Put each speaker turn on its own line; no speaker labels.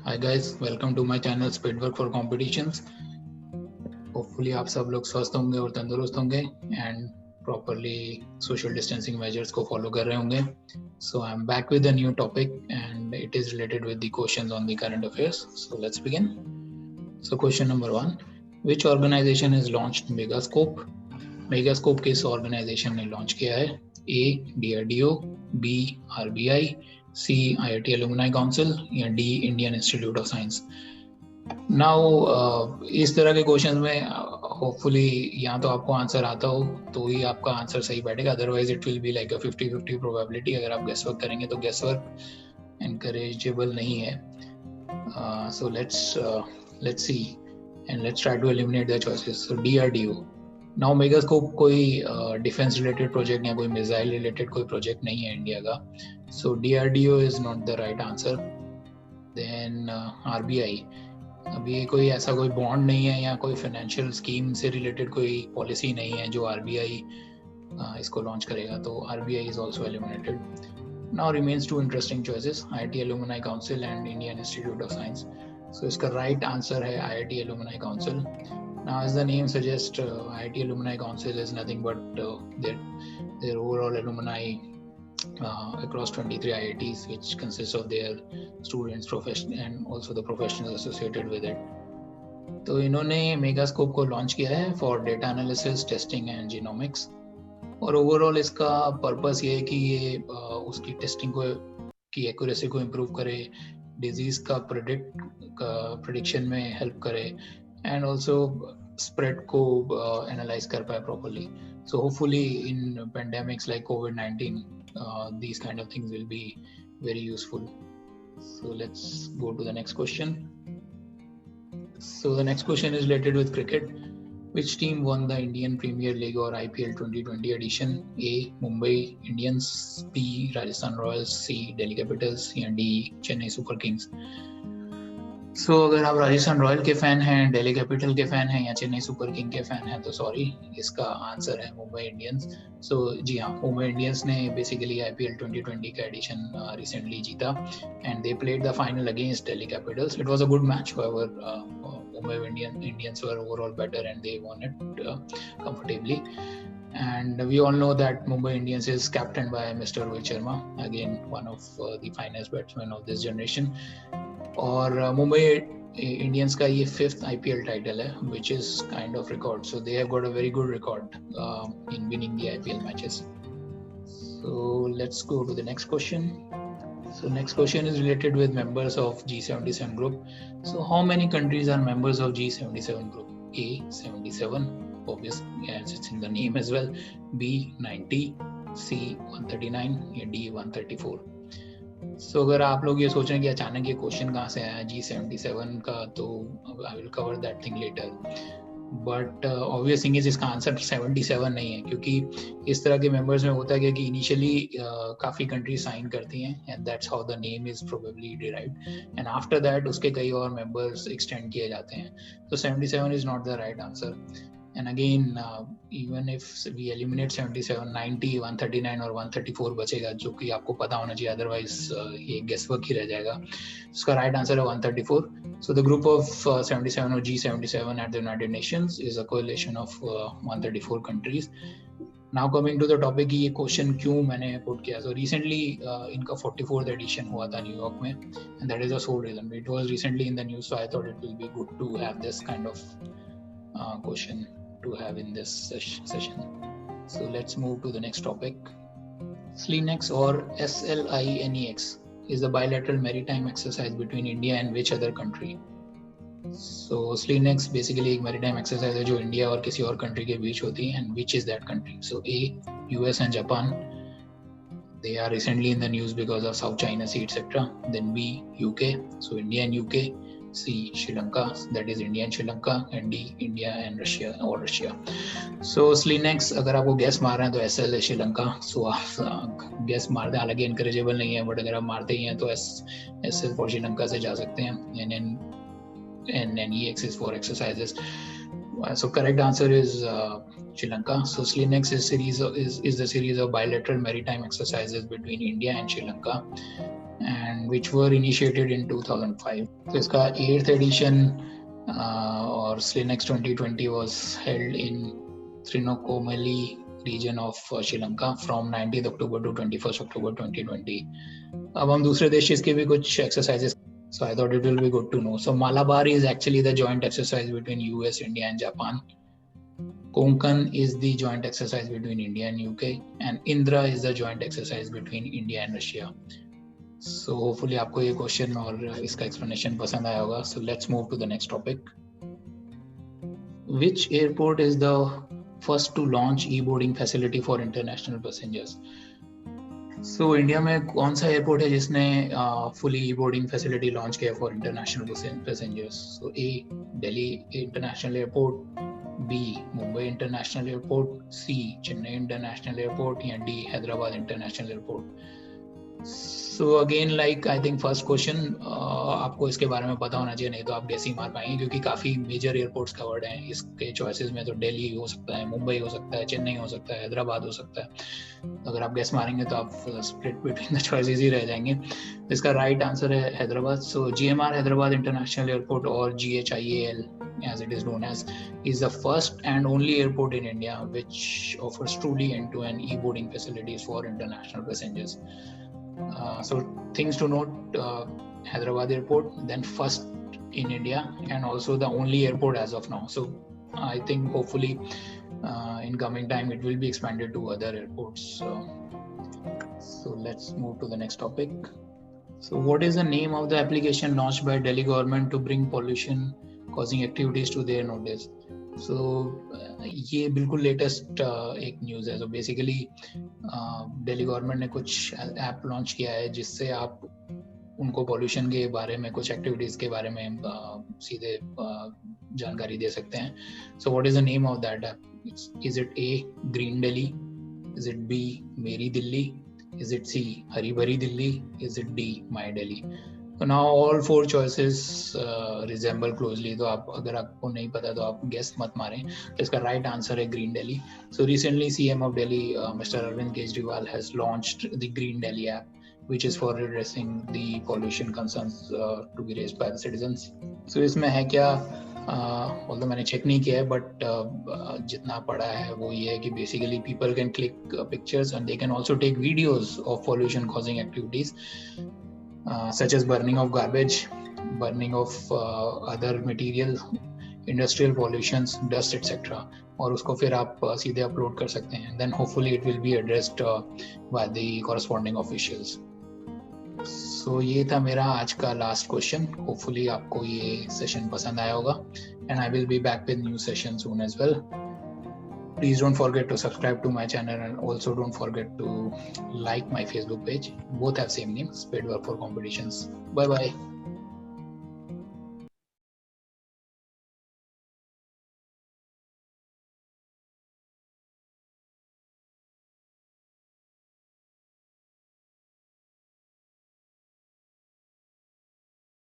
Hi guys, welcome to my channel Speedwork for Competitions. Hopefully आप सब लोग स्वस्थ होंगे और तंदुरुस्त होंगे and properly social distancing measures को follow कर रहे होंगे. So I'm back with a new topic and it is related with the questions on the current affairs. So let's begin. So question number 1, which organization has launched Megascope? Megascope किस organization ने launch किया है? A. DRDO, B. RBI, C. IIT Alumni Council या D. Indian Institute of Science. Now इस तरह के question में hopefully या तो आपको आंसर आता हो तो ही आपका आंसर सही बैठेगा, otherwise it will be like a 50-50 probability. अगर आप गेस वर्क करेंगे तो गेस वर्क एनकरेजेबल नहीं है. So let's see and let's try to eliminate the choices. So DRDO. Now megascope कोई डिफेंस रिलेटेड प्रोजेक्ट या कोई मिसाइल रिलेटेड कोई प्रोजेक्ट नहीं है इंडिया का. So DRDO is not the right answer. Then RBI. अभी कोई ऐसा कोई बॉन्ड नहीं है या कोई फाइनेंशियल स्कीम से रिलेटेड कोई पॉलिसी नहीं है जो RBI इसको लॉन्च करेगा, तो RBI is also eliminated. Now remains two interesting choices, IIT Alumni Council and Indian Institute of Science. So इसका राइट आंसर है IIT Alumni Council. Now, as the name suggests, IIT Alumni Council is nothing but their overall alumni across 23 IITs, which consists of their students, professionals, and also the professionals associated with it. तो इन्होंने microscope को launch किया है for data analysis, testing and genomics. और overall इसका purpose ये है कि ये उसकी टेस्टिंग को की एक्यूरेसी को इम्प्रूव करे, डिजीज का प्रिडिक्शन में हेल्प करे एंड ऑल्सो स्प्रेड को एनालाइज कर पाए properly. So hopefully in pandemics like COVID-19 these kind of things will be very useful. So let's go to the next question. So the next question is related with cricket. Which team won the Indian Premier League or IPL 2020 edition? A. Mumbai Indians, B. Rajasthan Royals, C. Delhi Capitals या D. Chennai Super Kings. सो अगर आप Rajasthan royal के fan हैं, Delhi capital के fan हैं या Chennai super king के fan हैं तो सॉरी, इसका आंसर है मुंबई इंडियंस. सो जी हाँ, मुंबई इंडियंस ने बेसिकली IPL 2020 का एडिशन रिसेंटली जीता and they played the final against Delhi Capitals. It was a good match. However Mumbai Indians were overall better and they won it comfortably. And we all know that Mumbai Indians is captained by Mr. Rohit Sharma, again one of the finest batsmen of this generation. और Mumbai Indians का ये 5th IPL title है, which is kind of record. So they have got a very good record in winning the IPL matches. So let's go to the next question. So next question is related with members of G77 group. So how many countries are members of G77 group? A. 77, obvious as it's in the name as well. B. 90, C. 139 या D. 134. So अगर आप लोग ये सोच रहे हैं कि अचानक ये क्वेश्चन कहाँ से आया G77 का, तो I will cover that thing later. But obvious thing is इसका आंसर 77 नहीं है, क्योंकि इस तरह के मेंबर्स में होता है कि इनिशियली काफ़ी कंट्री साइन करती हैं and that's how the name is probably derived and after that उसके कई और मेंबर्स एक्सटेंड किए जाते हैं. तो 77 is not the right answer. And again, even if we eliminate 77, 90, 139 और 134 बचेगा, जो कि आपको पता होना चाहिए, अदरवाइज ये गेसवर्क ही रह जाएगा. इसका राइट आंसर है 134. So the group of 77 or G77 at the United Nations is a coalition of 134 countries. Now coming to the topic, ये क्वेश्चन क्यों मैंने पुट किया. So recently इनका 44th edition हुआ था न्यूयॉर्क में and that is the sole reason. It was recently in the news, so I thought it will be good to have this kind of question to have in this session. So let's move to the next topic. SLINEX or SLINEX is the bilateral maritime exercise between India and which other country? So SLINEX basically एक maritime exercise है जो India और किसी और country के बीच होती है, and which is that country? So A. US and Japan. They are recently in the news because of South China Sea, etc. Then B. UK. So India and UK. C. Sri Lanka, that is India and Sri Lanka, and D. India and Russia or Russia. So SLINEX अगर आपको gas मार रहे हैं तो SL है श्रीलंका. सो आप gas मारते हैं, हालांकि इनकरेजेबल नहीं है, बट अगर आप मारते ही हैं तो SL फॉर श्रीलंका से जा सकते हैं. and EX is for exercises. So correct answer is Sri Lanka. So SLINEX is the series of bilateral maritime exercises between India and Sri Lanka. and which were initiated in 2005. So इसका 8th edition और SLINEX 2020 was held in Trincomalee region of Sri Lanka from 19th October to 21st October 2020. अब हम दूसरे देश के भी कुछ exercises, so I thought it will be good to know. So Malabar is actually the joint exercise between US, India and Japan. Konkan is the joint exercise between India and UK, and Indra is the joint exercise between India and Russia. So hopefully आपको ये question और इसका explanation पसंद आया होगा. So let's move to the next topic. Which airport is the first to launch e-boarding facility for international passengers? So India में कौन सा एयरपोर्ट है जिसने fully e-boarding facility launch किया for international passengers? So A, Delhi International Airport, B, Mumbai International Airport, C, Chennai International Airport, या D, Hyderabad International Airport. So again, like I think first question आपको इसके बारे में पता होना चाहिए, नहीं तो आप गैस ही मार पाएंगे क्योंकि काफ़ी मेजर एयरपोर्ट्स कवर्ड हैं इसके चॉइसेस में. तो दिल्ली हो सकता है, मुंबई हो सकता है, चेन्नई हो सकता है, हैदराबाद हो सकता है. अगर आप गैस मारेंगे तो आप स्प्लिट बिटवीन द चॉइसेस ही रह जाएंगे. इसका राइट आंसर है हैदराबाद. सो GMR हैदराबाद इंटरनेशनल एयरपोर्ट और GHIAL as it is known as is the first and only airport in India which offers truly end-to-end e-boarding facilities for international passengers. So things to note, Hyderabad airport, then first in India and also the only airport as of now. So I think hopefully in coming time it will be expanded to other airports. So let's move to the next topic. So what is the name of the application launched by Delhi government to bring pollution causing activities to their notice? So ये बिल्कुल latest एक news है. So basically Delhi government ने कुछ app launch किया है जिससे आप उनको पॉल्यूशन के बारे में, कुछ एक्टिविटीज़ के बारे में सीधे जानकारी दे सकते हैं. So what is the name of that app? Is it A, Green Delhi? Is it B, Meri Delhi? Is it C, Hari Bhari Delhi? Is it D, My Delhi? So now all four choices resemble closely. तो आप अगर आपको नहीं पता तो आप guess मत मारें. तो इसका right answer है Green Delhi. So recently CM of Delhi, Mr. Arvind Kejriwal has launched the Green Delhi app, which is for redressing the pollution concerns to be raised by the citizens. So इसमें है क्या? Although मैंने check नहीं किया है, but जितना पढ़ा है वो ये है कि basically people can click pictures and they can also take videos of pollution causing activities. Such as burning of garbage, burning of other material, industrial pollutions, dust etc. और उसको फिर आप सीधे अपलोड कर सकते हैं. Then hopefully it will be addressed by the corresponding officials. So ये था मेरा आज का last question. Hopefully आपको ये session पसंद आया होगा. And I will be back with new session soon as well. Please don't forget to subscribe to my channel and also don't forget to like my Facebook page. Both have same name, Speed Work for Competitions. Bye bye.